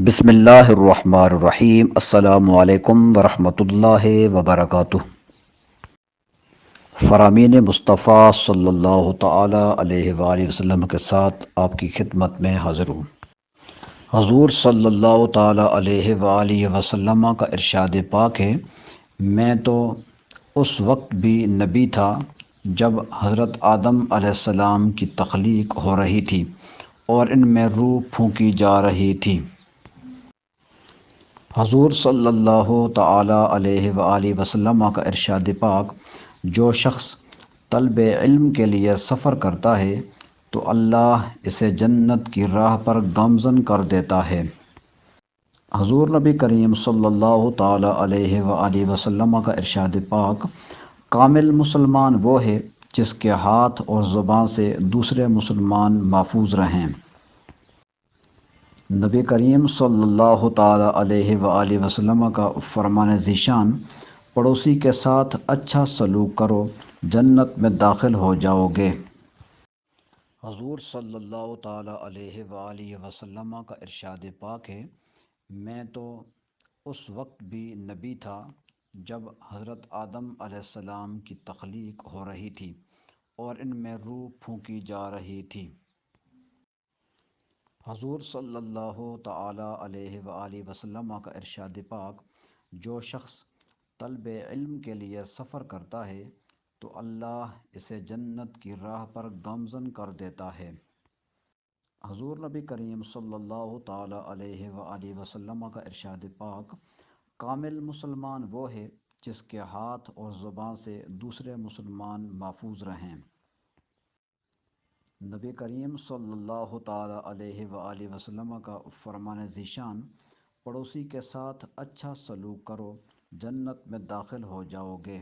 بسم اللہ الرحمن الرحیم۔ السلام علیکم ورحمۃ اللہ وبرکاتہ۔ فرامین مصطفیٰ صلی اللہ تعالی علیہ وآلہ وسلم کے ساتھ آپ کی خدمت میں حاضر ہوں۔ حضور صلی اللہ تعالی علیہ وآلہ وسلم کا ارشاد پاک ہے، میں تو اس وقت بھی نبی تھا جب حضرت آدم علیہ السلام کی تخلیق ہو رہی تھی اور ان میں روح پھونکی جا رہی تھی۔ حضور صلی اللہ تعالی علیہ وآلہ وسلم کا ارشاد پاک، جو شخص طلب علم کے لیے سفر کرتا ہے تو اللہ اسے جنت کی راہ پر گامزن کر دیتا ہے۔ حضور نبی کریم صلی اللہ تعالی علیہ وآلہ وسلم کا ارشاد پاک، کامل مسلمان وہ ہے جس کے ہاتھ اور زبان سے دوسرے مسلمان محفوظ رہیں۔ نبی کریم صلی اللہ تعالی علیہ وآلہ وسلم کا فرمان ذیشان، پڑوسی کے ساتھ اچھا سلوک کرو، جنت میں داخل ہو جاؤ گے۔ حضور صلی اللہ تعالی علیہ وآلہ وسلم کا ارشاد پاک ہے، میں تو اس وقت بھی نبی تھا جب حضرت آدم علیہ السلام کی تخلیق ہو رہی تھی اور ان میں روح پھونکی جا رہی تھی۔ حضور صلی اللہ تعالی علیہ وآلہ وسلم کا ارشاد پاک، جو شخص طلب علم کے لیے سفر کرتا ہے تو اللہ اسے جنت کی راہ پر گامزن کر دیتا ہے۔ حضور نبی کریم صلی اللہ تعالی علیہ وآلہ وسلم کا ارشاد پاک، کامل مسلمان وہ ہے جس کے ہاتھ اور زبان سے دوسرے مسلمان محفوظ رہیں۔ نبی کریم صلی اللہ تعالی علیہ وآلہ وسلم کا فرمان ذیشان، پڑوسی کے ساتھ اچھا سلوک کرو، جنت میں داخل ہو جاؤ گے۔